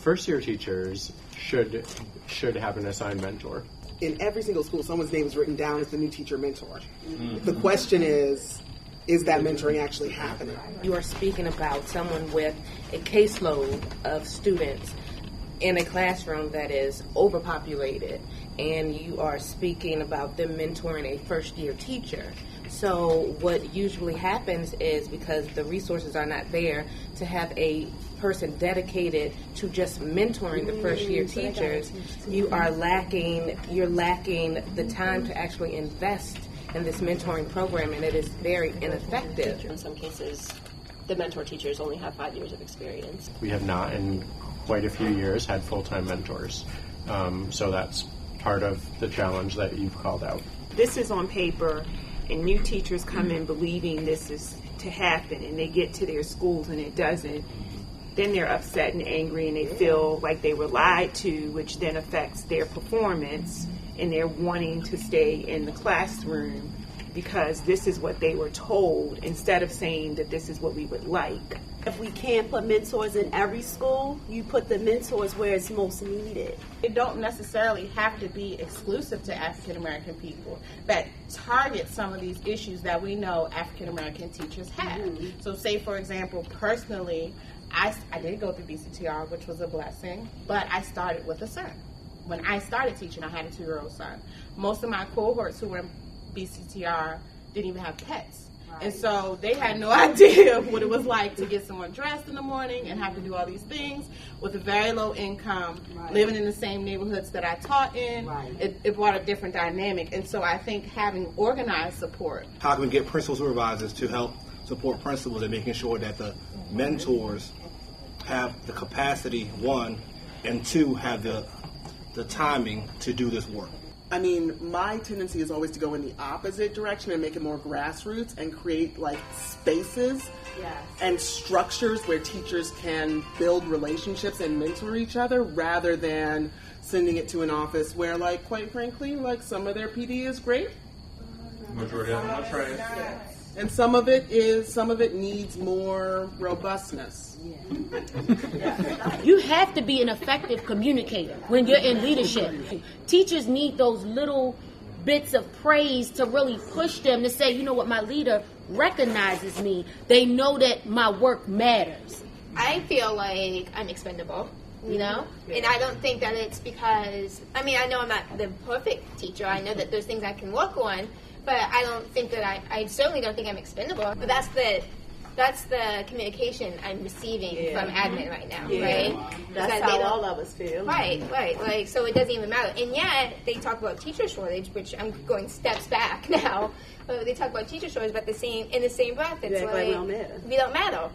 first year teachers should have an assigned mentor. In every single school, someone's name is written down as the new teacher mentor. Mm-hmm. The question is that mentoring actually happening? You are speaking about someone with a caseload of students in a classroom that is overpopulated, and you are speaking about them mentoring a first-year teacher. So what usually happens is, because the resources are not there to have a person dedicated to just mentoring the first-year teachers, you're lacking the time to actually invest in this mentoring program, and it is very ineffective. In some cases, the mentor teachers only have 5 years of experience. We have not, in quite a few years, had full-time mentors. So that's part of the challenge that you've called out. This is on paper, and new teachers come in believing this is to happen, and they get to their schools and it doesn't. Then they're upset and angry, and they feel like they were lied to, which then affects their performance, and they're wanting to stay in the classroom because this is what they were told, instead of saying that this is what we would like. If we can't put mentors in every school, you put the mentors where it's most needed. It don't necessarily have to be exclusive to African American people that target some of these issues that we know African American teachers have. Mm-hmm. So say, for example, personally, I did go through BCTR, which was a blessing, but I started with a son. When I started teaching, I had a 2-year-old son. Most of my cohorts who were in BCTR didn't even have pets. Right. And so they had no idea what it was like to get someone dressed in the morning and have to do all these things with a very low income, living in the same neighborhoods that I taught in. Right. It brought a different dynamic. And so I think having organized support. How can we get principal supervisors to help support principals and making sure that the mentors have the capacity, one, and two, have the timing to do this work? I mean, my tendency is always to go in the opposite direction and make it more grassroots and create like spaces and structures where teachers can build relationships and mentor each other, rather than sending it to an office where, like, quite frankly, like, some of their PD is great. Majority of them are trained. And some of it needs more robustness. You have to be an effective communicator when you're in leadership. Teachers need those little bits of praise to really push them to say, you know what, my leader recognizes me. They know that my work matters. I feel like I'm expendable, you know? And I don't think that it's because, I mean, I know I'm not the perfect teacher. I know that there's things I can work on, but I don't think that I certainly don't think I'm expendable. But that's the communication I'm receiving from admin right now, right? That's how all of us feel. Right. Like, so it doesn't even matter. And yet, they talk about teacher shortage, which I'm going steps back now. They talk about teacher shortage, but in the same breath, it's like, we don't matter.